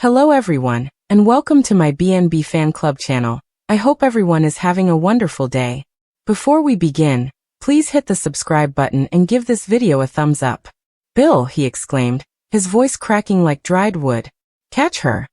Hello everyone, and welcome to my B&B Fan Club channel. I hope everyone is having a wonderful day. Before we begin, please hit the subscribe button and give this video a thumbs up. Bill, he exclaimed, his voice cracking like dried wood. Catch her.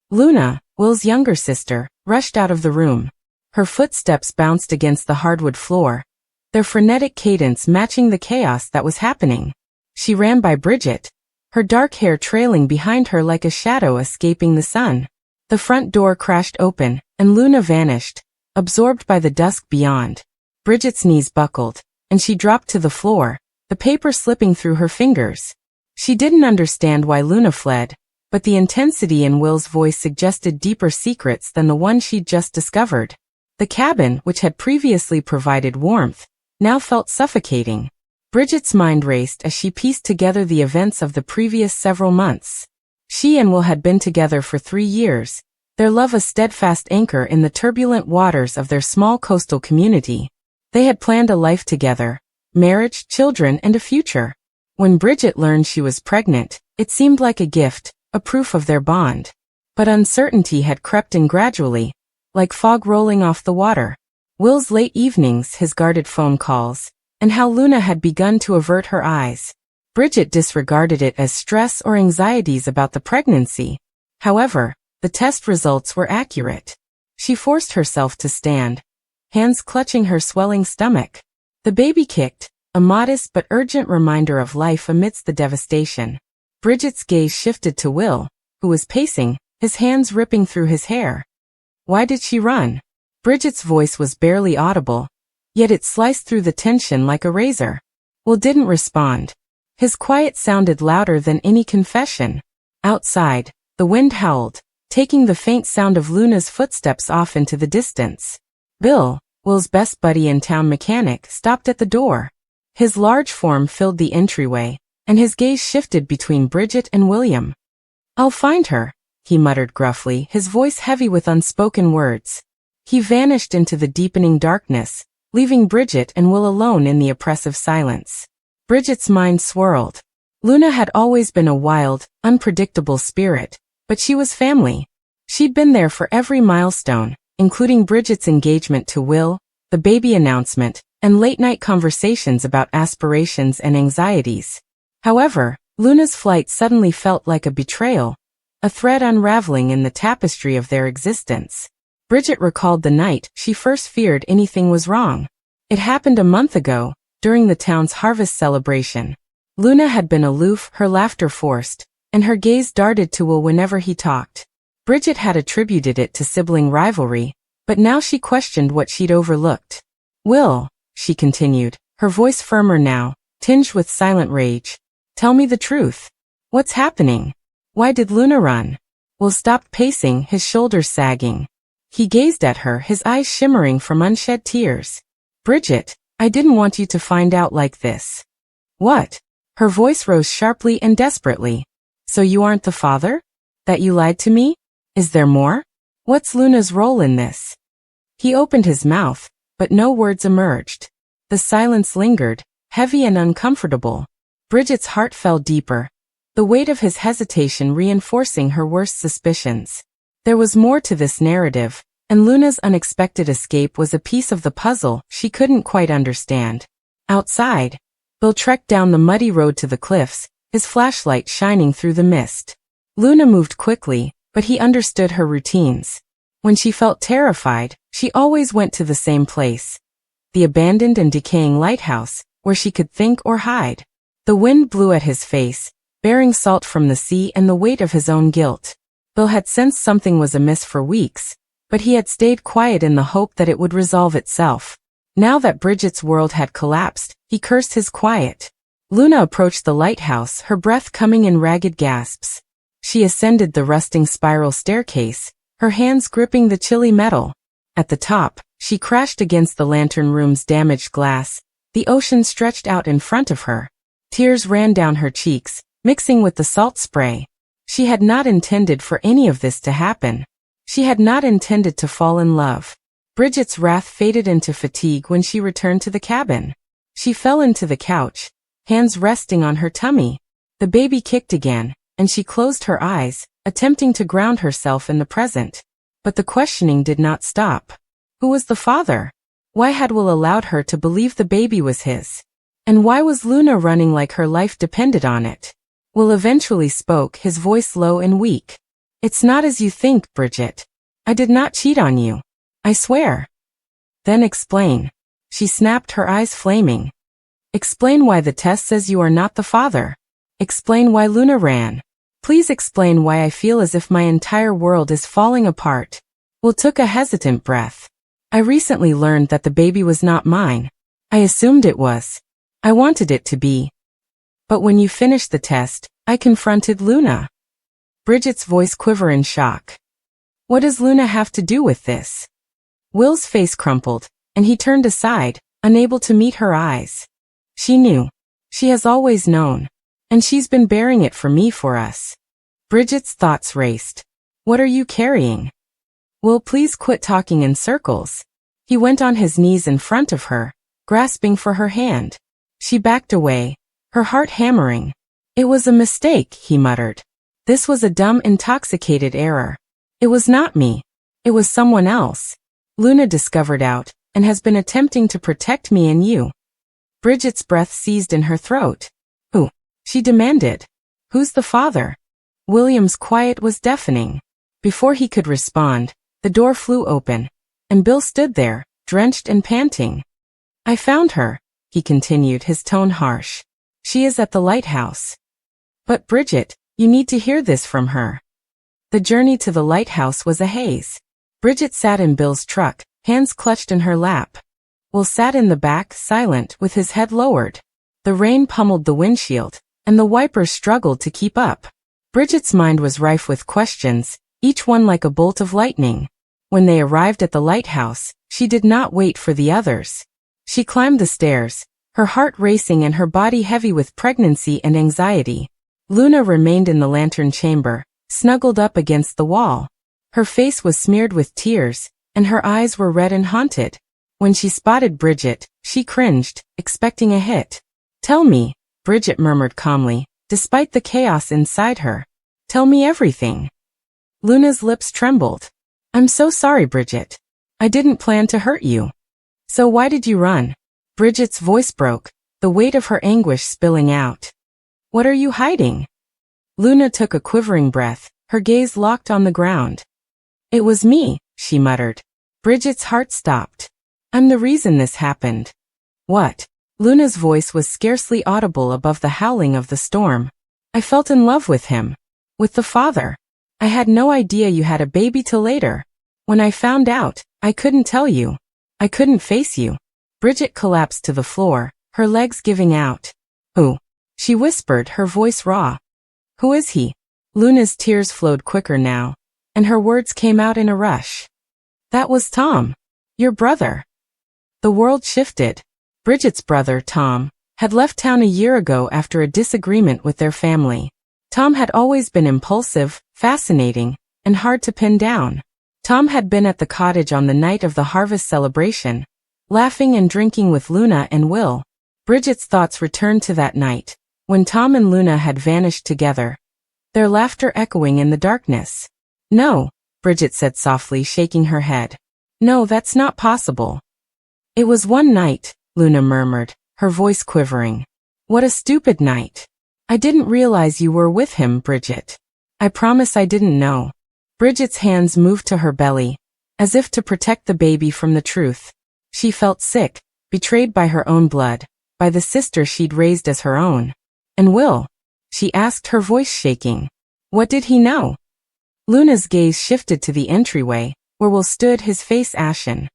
Luna, Will's younger sister, rushed out of the room. Her footsteps bounced against the hardwood floor, their frenetic cadence matching the chaos that was happening. She ran by Bridget, her dark hair trailing behind her like a shadow escaping the sun. The front door crashed open, and Luna vanished, absorbed by the dusk beyond. Bridget's knees buckled, and she dropped to the floor, the paper slipping through her fingers. She didn't understand why Luna fled, but the intensity in Will's voice suggested deeper secrets than the one she'd just discovered. The cabin, which had previously provided warmth, now felt suffocating. Bridget's mind raced as she pieced together the events of the previous several months. She and Will had been together for 3 years, their love a steadfast anchor in the turbulent waters of their small coastal community. They had planned a life together, marriage, children, and a future. When Bridget learned she was pregnant, it seemed like a gift, a proof of their bond. But uncertainty had crept in gradually, like fog rolling off the water. Will's late evenings, his guarded phone calls, and how Luna had begun to avert her eyes. Bridget disregarded it as stress or anxieties about the pregnancy. However, the test results were accurate. She forced herself to stand, hands clutching her swelling stomach. The baby kicked, a modest but urgent reminder of life amidst the devastation. Bridget's gaze shifted to Will, who was pacing, his hands ripping through his hair. Why did she run? Bridget's voice was barely audible, yet it sliced through the tension like a razor. Will didn't respond. His quiet sounded louder than any confession. Outside, the wind howled, taking the faint sound of Luna's footsteps off into the distance. Bill, Will's best buddy and town mechanic, stopped at the door. His large form filled the entryway, and his gaze shifted between Bridget and William. "I'll find her," he muttered gruffly, his voice heavy with unspoken words. He vanished into the deepening darkness, leaving Bridget and Will alone in the oppressive silence. Bridget's mind swirled. Luna had always been a wild, unpredictable spirit, but she was family. She'd been there for every milestone, including Bridget's engagement to Will, the baby announcement, and late-night conversations about aspirations and anxieties. However, Luna's flight suddenly felt like a betrayal, a thread unraveling in the tapestry of their existence. Bridget recalled the night she first feared anything was wrong. It happened a month ago, during the town's harvest celebration. Luna had been aloof, her laughter forced, and her gaze darted to Will whenever he talked. Bridget had attributed it to sibling rivalry, but now she questioned what she'd overlooked. "Will," she continued, her voice firmer now, tinged with silent rage. "Tell me the truth. What's happening? Why did Luna run?" Will stopped pacing, his shoulders sagging. He gazed at her, his eyes shimmering from unshed tears. "Bridget, I didn't want you to find out like this." "What?" Her voice rose sharply and desperately. "So you aren't the father? That you lied to me? Is there more? What's Luna's role in this?" He opened his mouth, but no words emerged. The silence lingered, heavy and uncomfortable. Bridget's heart fell deeper, the weight of his hesitation reinforcing her worst suspicions. There was more to this narrative, and Luna's unexpected escape was a piece of the puzzle she couldn't quite understand. Outside, Bill trekked down the muddy road to the cliffs, his flashlight shining through the mist. Luna moved quickly, but he understood her routines. When she felt terrified, she always went to the same place, the abandoned and decaying lighthouse, where she could think or hide. The wind blew at his face, bearing salt from the sea and the weight of his own guilt. Bill had sensed something was amiss for weeks, but he had stayed quiet in the hope that it would resolve itself. Now that Bridget's world had collapsed, he cursed his quiet. Luna approached the lighthouse, her breath coming in ragged gasps. She ascended the rusting spiral staircase, her hands gripping the chilly metal. At the top, she crashed against the lantern room's damaged glass. The ocean stretched out in front of her. Tears ran down her cheeks, mixing with the salt spray. She had not intended for any of this to happen. She had not intended to fall in love. Bridget's wrath faded into fatigue when she returned to the cabin. She fell into the couch, hands resting on her tummy. The baby kicked again, and she closed her eyes, attempting to ground herself in the present. But the questioning did not stop. Who was the father? Why had Will allowed her to believe the baby was his? And why was Luna running like her life depended on it? Will eventually spoke, his voice low and weak. It's not as you think, Bridget. I did not cheat on you. I swear. Then explain. She snapped, her eyes flaming. Explain why the test says you are not the father. Explain why Luna ran. Please explain why I feel as if my entire world is falling apart. Will took a hesitant breath. I recently learned that the baby was not mine. I assumed it was. I wanted it to be. But when you finished the test, I confronted Luna. Bridget's voice quivered in shock. What does Luna have to do with this? Will's face crumpled, and he turned aside, unable to meet her eyes. She knew. She has always known. And she's been bearing it for me, for us. Bridget's thoughts raced. What are you carrying? Will, please quit talking in circles. He went on his knees in front of her, grasping for her hand. She backed away, her heart hammering. It was a mistake, he muttered. This was a dumb, intoxicated error. It was not me. It was someone else. Luna discovered out, and has been attempting to protect me and you. Bridget's breath seized in her throat. Who? She demanded. Who's the father? William's quiet was deafening. Before he could respond, the door flew open, and Bill stood there, drenched and panting. I found her, he continued, his tone harsh. She is at the lighthouse. But Bridget, you need to hear this from her. The journey to the lighthouse was a haze. Bridget sat in Bill's truck, hands clutched in her lap. Will sat in the back, silent, with his head lowered. The rain pummeled the windshield, and the wipers struggled to keep up. Bridget's mind was rife with questions, each one like a bolt of lightning. When they arrived at the lighthouse, she did not wait for the others. She climbed the stairs, her heart racing and her body heavy with pregnancy and anxiety. Luna remained in the lantern chamber, snuggled up against the wall. Her face was smeared with tears, and her eyes were red and haunted. When she spotted Bridget, she cringed, expecting a hit. Tell me, Bridget murmured calmly, despite the chaos inside her. Tell me everything. Luna's lips trembled. I'm so sorry, Bridget. I didn't plan to hurt you. So why did you run? Bridget's voice broke, the weight of her anguish spilling out. What are you hiding? Luna took a quivering breath, her gaze locked on the ground. It was me, she muttered. Bridget's heart stopped. I'm the reason this happened. What? Luna's voice was scarcely audible above the howling of the storm. I felt in love with him. With the father. I had no idea you had a baby till later. When I found out, I couldn't tell you. I couldn't face you. Bridget collapsed to the floor, her legs giving out. Who? She whispered, her voice raw. Who is he? Luna's tears flowed quicker now, and her words came out in a rush. That was Tom. Your brother. The world shifted. Bridget's brother, Tom, had left town a year ago after a disagreement with their family. Tom had always been impulsive, fascinating, and hard to pin down. Tom had been at the cottage on the night of the harvest celebration, laughing and drinking with Luna and Will. Bridget's thoughts returned to that night, when Tom and Luna had vanished together, their laughter echoing in the darkness. No, Bridget said softly, shaking her head. No, that's not possible. It was one night, Luna murmured, her voice quivering. What a stupid night. I didn't realize you were with him, Bridget. I promise I didn't know. Bridget's hands moved to her belly, as if to protect the baby from the truth. She felt sick, betrayed by her own blood, by the sister she'd raised as her own. And Will? She asked, her voice shaking. What did he know? Luna's gaze shifted to the entryway, where Will stood, his face ashen.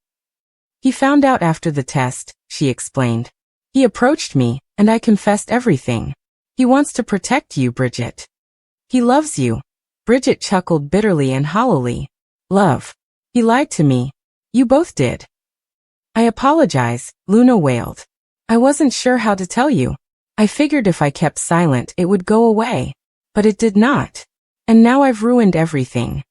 He found out after the test, she explained. He approached me, and I confessed everything. He wants to protect you, Bridget. He loves you. Bridget chuckled bitterly and hollowly. Love. He lied to me. You both did. I apologize, Luna wailed. I wasn't sure how to tell you. I figured if I kept silent it would go away. But it did not. And now I've ruined everything.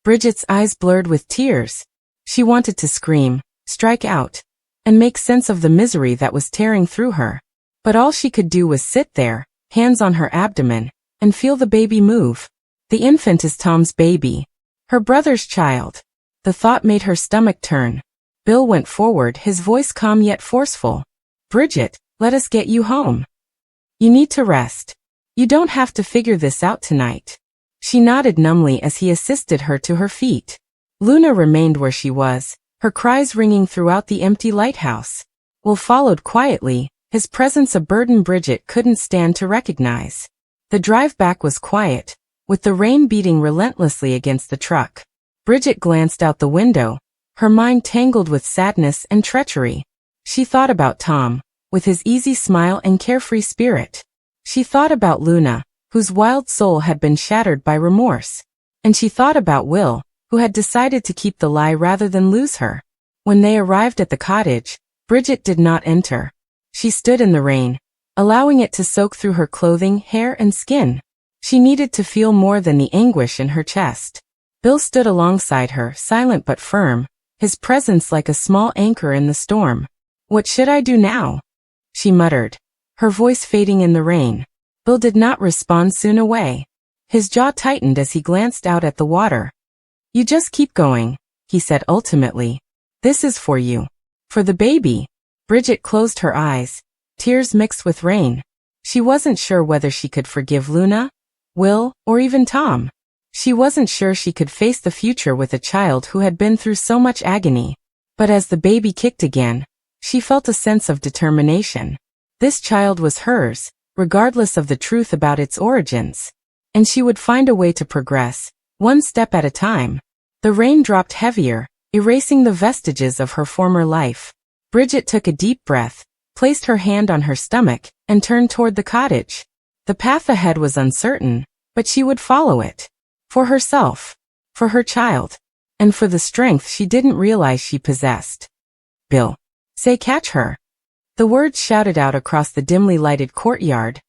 Bridget's eyes blurred with tears. She wanted to scream, strike out, and make sense of the misery that was tearing through her. But all she could do was sit there, hands on her abdomen, and feel the baby move. The infant is Tom's baby. Her brother's child. The thought made her stomach turn. Bill went forward, his voice calm yet forceful. Bridget, let us get you home. You need to rest. You don't have to figure this out tonight. She nodded numbly as he assisted her to her feet. Luna remained where she was, her cries ringing throughout the empty lighthouse. Will followed quietly, his presence a burden Bridget couldn't stand to recognize. The drive back was quiet, with the rain beating relentlessly against the truck. Bridget glanced out the window, her mind tangled with sadness and treachery. She thought about Tom, with his easy smile and carefree spirit. She thought about Luna, whose wild soul had been shattered by remorse. And she thought about Will, who had decided to keep the lie rather than lose her. When they arrived at the cottage, Bridget did not enter. She stood in the rain, allowing it to soak through her clothing, hair, and skin. She needed to feel more than the anguish in her chest. Bill stood alongside her, silent but firm, his presence like a small anchor in the storm. What should I do now? She muttered, her voice fading in the rain. Bill did not respond soon away. His jaw tightened as he glanced out at the water. You just keep going, he said ultimately. This is for you. For the baby. Bridget closed her eyes, tears mixed with rain. She wasn't sure whether she could forgive Luna, Will, or even Tom. She wasn't sure she could face the future with a child who had been through so much agony. But as the baby kicked again, she felt a sense of determination. This child was hers, regardless of the truth about its origins. And she would find a way to progress, one step at a time. The rain dropped heavier, erasing the vestiges of her former life. Bridget took a deep breath, placed her hand on her stomach, and turned toward the cottage. The path ahead was uncertain, but she would follow it. For herself, for her child, and for the strength she didn't realize she possessed. Bill. Say catch her. The words shouted out across the dimly lighted courtyard,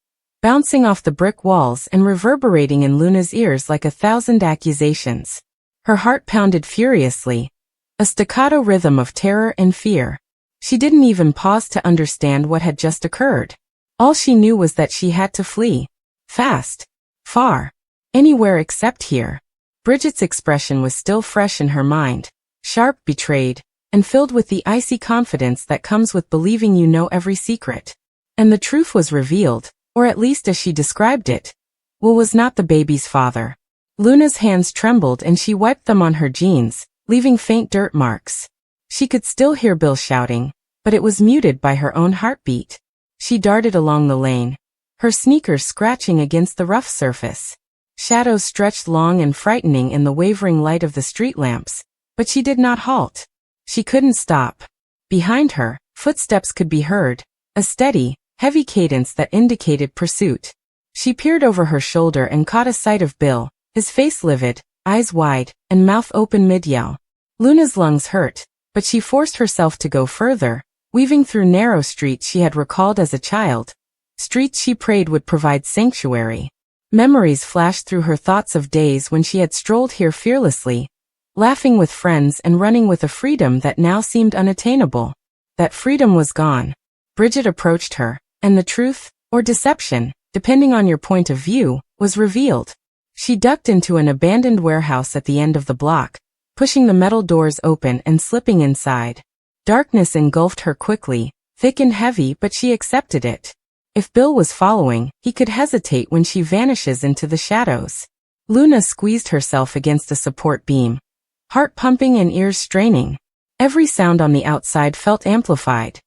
bouncing off the brick walls and reverberating in Luna's ears like 1,000 accusations. Her heart pounded furiously, a staccato rhythm of terror and fear. She didn't even pause to understand what had just occurred. All she knew was that she had to flee. Fast. Far. Anywhere except here. Bridget's expression was still fresh in her mind, sharp, betrayed, and filled with the icy confidence that comes with believing you know every secret. And the truth was revealed, or at least as she described it. Will was not the baby's father. Luna's hands trembled and she wiped them on her jeans, leaving faint dirt marks. She could still hear Bill shouting, but it was muted by her own heartbeat. She darted along the lane, her sneakers scratching against the rough surface. Shadows stretched long and frightening in the wavering light of the street lamps, but she did not halt. She couldn't stop. Behind her, footsteps could be heard, a steady, heavy cadence that indicated pursuit. She peered over her shoulder and caught a sight of Bill, his face livid, eyes wide, and mouth open mid-yell. Luna's lungs hurt, but she forced herself to go further, weaving through narrow streets she had recalled as a child, streets she prayed would provide sanctuary. Memories flashed through her thoughts of days when she had strolled here fearlessly, laughing with friends and running with a freedom that now seemed unattainable. That freedom was gone. Bridget approached her, and the truth, or deception, depending on your point of view, was revealed. She ducked into an abandoned warehouse at the end of the block, pushing the metal doors open and slipping inside. Darkness engulfed her quickly, thick and heavy, but she accepted it. If Bill was following, he could hesitate when she vanishes into the shadows. Luna squeezed herself against a support beam, heart pumping and ears straining. Every sound on the outside felt amplified.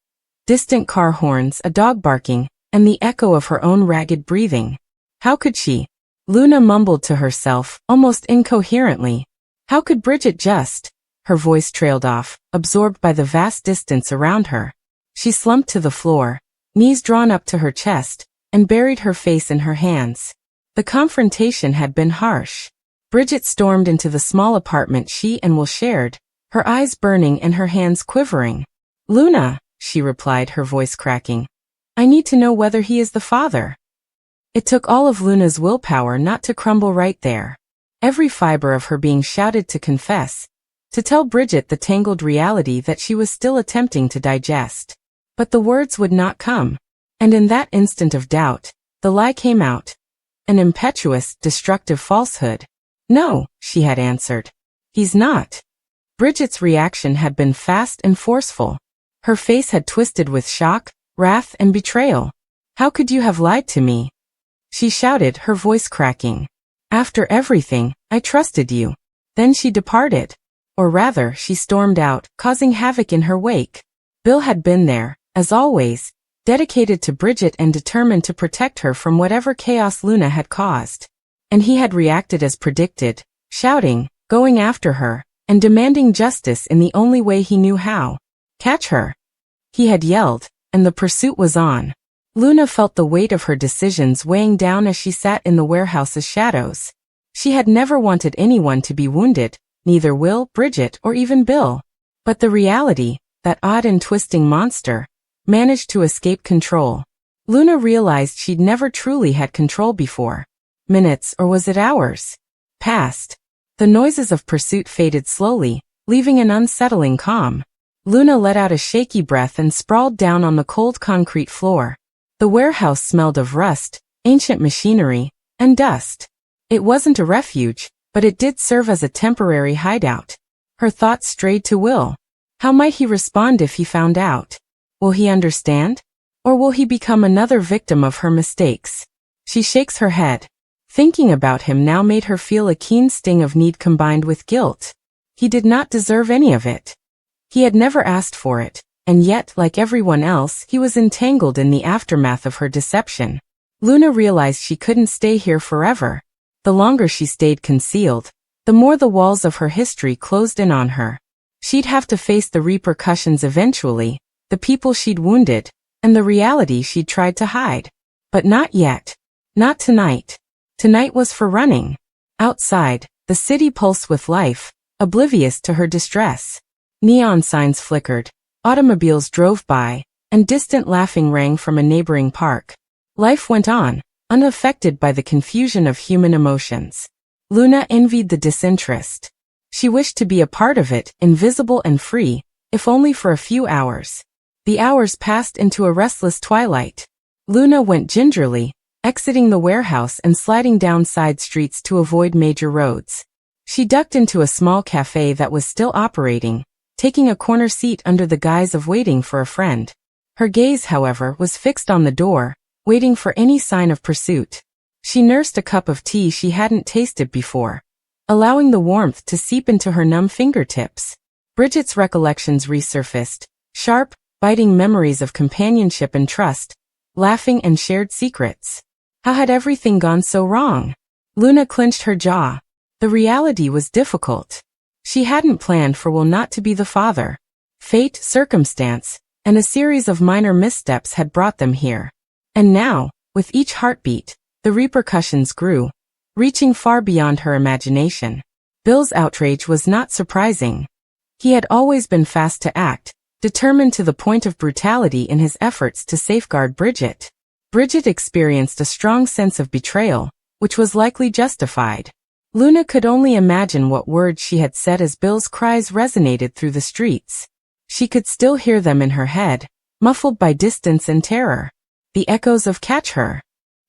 Distant car horns, a dog barking, and the echo of her own ragged breathing. How could she? Luna mumbled to herself, almost incoherently. How could Bridget just? Her voice trailed off, absorbed by the vast distance around her. She slumped to the floor, knees drawn up to her chest, and buried her face in her hands. The confrontation had been harsh. Bridget stormed into the small apartment she and Will shared, her eyes burning and her hands quivering. Luna, she replied, her voice cracking. I need to know whether he is the father. It took all of Luna's willpower not to crumble right there. Every fiber of her being shouted to confess, to tell Bridget the tangled reality that she was still attempting to digest. But the words would not come. And in that instant of doubt, the lie came out. an impetuous, destructive falsehood. "No," she had answered. "He's not." Bridget's reaction had been fast and forceful. Her face had twisted with shock, wrath, and betrayal. "How could you have lied to me?" she shouted, her voice cracking. "After everything, I trusted you." Then she departed. Or rather, she stormed out, causing havoc in her wake. Bill had been there, as always, dedicated to Bridget and determined to protect her from whatever chaos Luna had caused. And he had reacted as predicted, shouting, going after her, and demanding justice in the only way he knew how. "Catch her!" he had yelled, and the pursuit was on. Luna felt the weight of her decisions weighing down as she sat in the warehouse's shadows. She had never wanted anyone to be wounded, neither Will, Bridget, or even Bill. But the reality, that odd and twisting monster, managed to escape control. Luna realized she'd never truly had control before. Minutes, or was it hours, passed. The noises of pursuit faded slowly, leaving an unsettling calm. Luna let out a shaky breath and sprawled down on the cold concrete floor. The warehouse smelled of rust, ancient machinery, and dust. It wasn't a refuge, but it did serve as a temporary hideout. Her thoughts strayed to Will. How might he respond if he found out? Will he understand? Or will he become another victim of her mistakes? She shakes her head. Thinking about him now made her feel a keen sting of need combined with guilt. He did not deserve any of it. He had never asked for it, and yet, like everyone else, he was entangled in the aftermath of her deception. Luna realized she couldn't stay here forever. The longer she stayed concealed, the more the walls of her history closed in on her. She'd have to face the repercussions eventually, the people she'd wounded, and the reality she'd tried to hide. But not yet. Not tonight. Tonight was for running. Outside, the city pulsed with life, oblivious to her distress. Neon signs flickered, automobiles drove by, and distant laughing rang from a neighboring park. Life went on, unaffected by the confusion of human emotions. Luna envied the disinterest. She wished to be a part of it, invisible and free, if only for a few hours. The hours passed into a restless twilight. Luna went gingerly, exiting the warehouse and sliding down side streets to avoid major roads. She ducked into a small cafe that was still operating, taking a corner seat under the guise of waiting for a friend. Her gaze, however, was fixed on the door, waiting for any sign of pursuit. She nursed a cup of tea she hadn't tasted before, allowing the warmth to seep into her numb fingertips. Bridget's recollections resurfaced, sharp, biting memories of companionship and trust, laughing and shared secrets. How had everything gone so wrong? Luna clenched her jaw. The reality was difficult. She hadn't planned for Will not to be the father. Fate, circumstance, and a series of minor missteps had brought them here. And now, with each heartbeat, the repercussions grew, reaching far beyond her imagination. Bill's outrage was not surprising. He had always been fast to act, determined to the point of brutality in his efforts to safeguard Bridget. Bridget experienced a strong sense of betrayal, which was likely justified. Luna could only imagine what words she had said as Bill's cries resonated through the streets. She could still hear them in her head, muffled by distance and terror. The echoes of "catch her"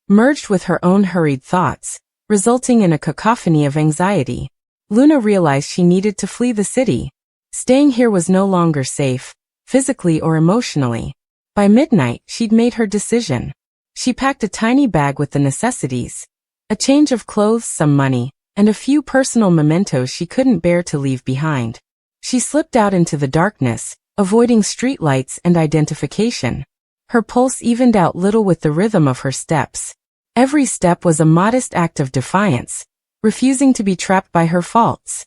merged with her own hurried thoughts, resulting in a cacophony of anxiety. Luna realized she needed to flee the city. Staying here was no longer safe, physically or emotionally. By midnight, she'd made her decision. She packed a tiny bag with the necessities, a change of clothes, some money, and a few personal mementos she couldn't bear to leave behind. She slipped out into the darkness, avoiding streetlights and identification. Her pulse evened out little with the rhythm of her steps. Every step was a modest act of defiance, refusing to be trapped by her faults.